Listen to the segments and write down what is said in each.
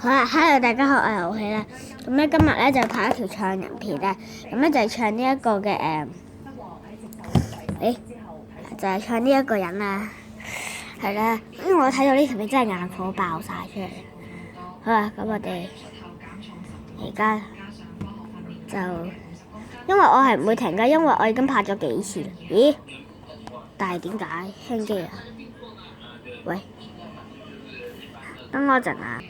好啦，hello大家好，我係豪氣啦。咁咧今日咧就拍一條唱人片啦。咁咧就係唱呢一個嘅就係唱呢一個人啦。係啦，因為我睇到呢條片真係眼火爆晒出嚟。好啦，咁我哋而家就因為我係唔會停㗎，因為我已經拍咗幾次啦。咦？但係點解輕機啊？喂，等我陣啊！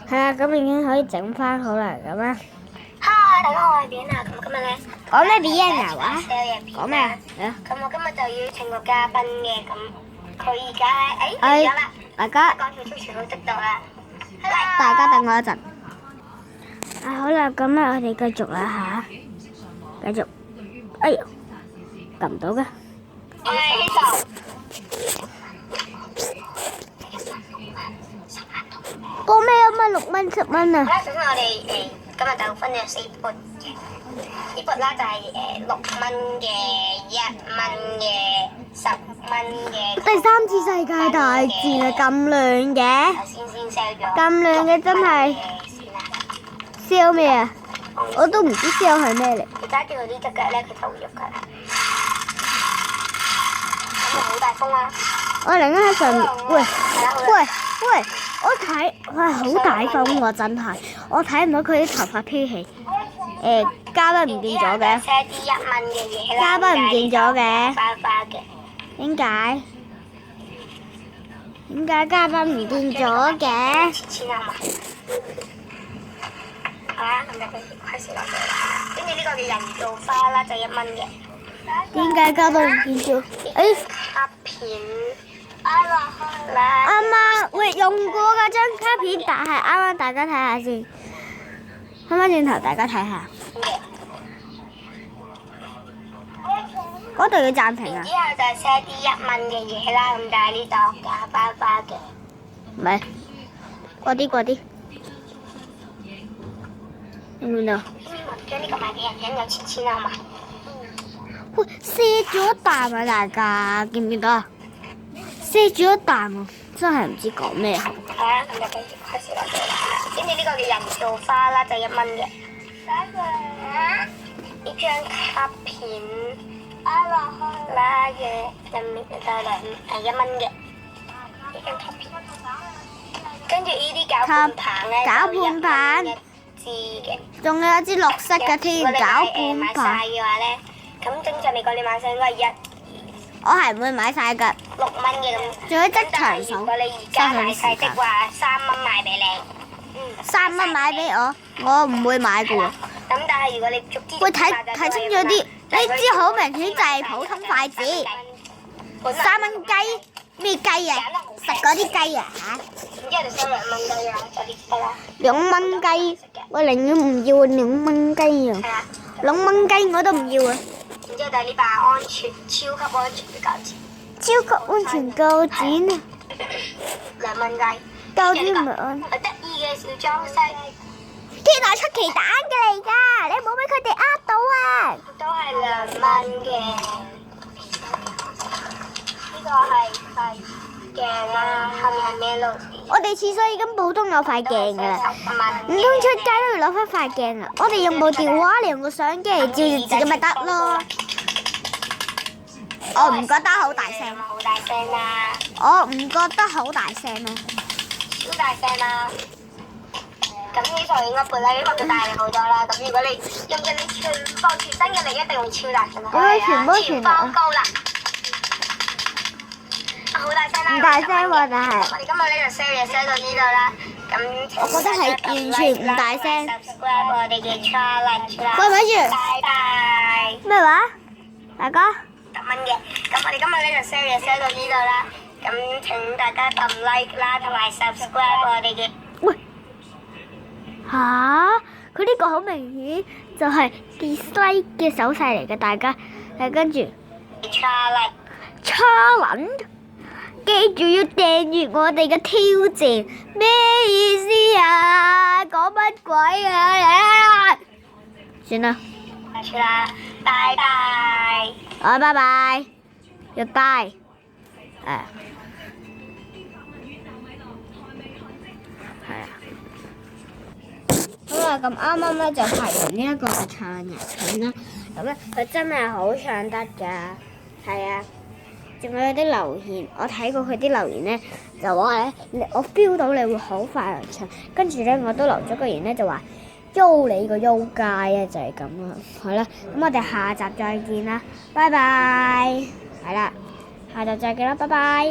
係啊，咁已經可以整翻好啦，咁啊。Hi，大家好，我係 Bianna。咁今日咧講咩 Bianna 話？講咩啊？咁我今日就要請個嘉賓嘅，咁佢而家嚟咗啦。大家講條出全部識到啦。大家等我一陣。好啦，咁咧我哋繼續啦嚇，繼續。哎呀，撳唔到嘅。我係希秀。報咩啊？乜6蚊10蚊啊？好啦，首先我哋今日就分咗4撥嘅，呢撥啦就係6蚊嘅、1蚊嘅、10蚊嘅。第3次世界大戰啊，咁亂嘅！先 sell 咗。咁亂嘅真係。燒咩啊？我都唔知燒係咩嚟。佢揸住佢呢隻腳咧，佢就會喐㗎啦。咁就好大風啦！我突然間喺上面，喂，我睇，哇，好大風喎，真係，我睇唔到佢啲頭髮飄起。嘉賓唔見咗嘅。寫啲1蚊嘅嘢啦。嘉賓唔見咗嘅。花花嘅。點解？點解嘉賓唔見咗嘅？錢啊嘛。好啦，咁就開始落嚟啦。跟住呢個嘅人造花啦，就1蚊嘅。點解嘉賓唔見咗？卡片。啱啱喂，用過嗰張卡片，但係啱啱大家睇下先，翻返轉頭大家睇下，嗰度要暫停啊！之後就係寫啲1蚊嘅嘢啦，咁就喺呢度㗎，花花嘅。唔係，嗰啲，見唔見到？將呢個賣俾人，人有錢啦嘛。喂，卸咗一啖啊！大家見唔見到啊？卸咗一啖啊！真係唔知講咩好。好啦，咁就開始落嚟啦。跟住呢個嘅人造花啦，就1蚊嘅。呢張卡片啦嘅入面就係1蚊嘅。呢張卡片。跟住呢啲攪拌棒咧，攪拌棒1支嘅。仲有一支綠色嘅添，攪拌買晒棒。嘅話咧，咁正常嚟講，你買晒應該係1、我係唔會買晒㗎。 6蚊嘅咁。仲有即場手。如果你而家買晒的話，3蚊賣俾你。3蚊買俾我唔會買㗎喎。咁但係如果你逐支喂，睇清楚啲，呢支好明顯就係普通筷子。3蚊雞咩雞啊？食嗰啲雞啊嚇然之後就收2蚊雞啊，就呢啲啦。 ！2蚊雞，我寧願唔要2蚊雞啊！2蚊雞我都唔要啊！然之後就係呢把安全、超級安全嘅鉸剪。超級安全鉸剪啊！2蚊雞。鉸剪唔係安。好得意嘅小裝飾。天台出奇蛋嘅嚟㗎，你唔好俾佢哋呃到啊！都係2蚊嘅。呢個係鏡啦，後面係咩路？我哋廁所已經普通有塊鏡㗎啦，唔通出街都要攞翻塊鏡啊？我哋用部電話嚟用個相機嚟照住自己咪得咯。我唔覺得好大聲。好大聲啦！我唔覺得好大聲啊！超大聲啦！咁呢台應該撥啦，呢個就大力好多啦。咁如果你用緊你全身嘅力，一定會超大聲啦。全放高啦！好大聲啦！唔大聲喎，但係。我哋今日呢就 sell 到呢度啦。咁我覺得係完全唔大聲。subscribe 我哋嘅 challenge 啦。喂，咪住。拜拜。咩話？大哥10蚊嘅。咁我哋今日呢就 sell 到呢度啦。咁請大家撳 like 啦，同埋 subscribe 我哋嘅。喂。嚇！佢呢個好明顯就係 dislike 嘅手勢嚟嘅，大家跟住 challenge，記住要訂閱我哋嘅挑戰，咩意思啊？講乜鬼啊？算啦，拜拜。好，拜拜，goodbye，啊，咁啱啱咧就拍完呢一個唱日片啦。咁咧佢真係好唱得㗎，係啊。仲有啲留言，我睇過佢啲留言咧，就話咧，我 feel 到你會好快樂唱。跟住咧，我都留咗個言咧，就話優你個優街啊，就係咁啦。好啦，咁我哋下集再見啦，拜拜。係啦，下集再見啦，拜拜。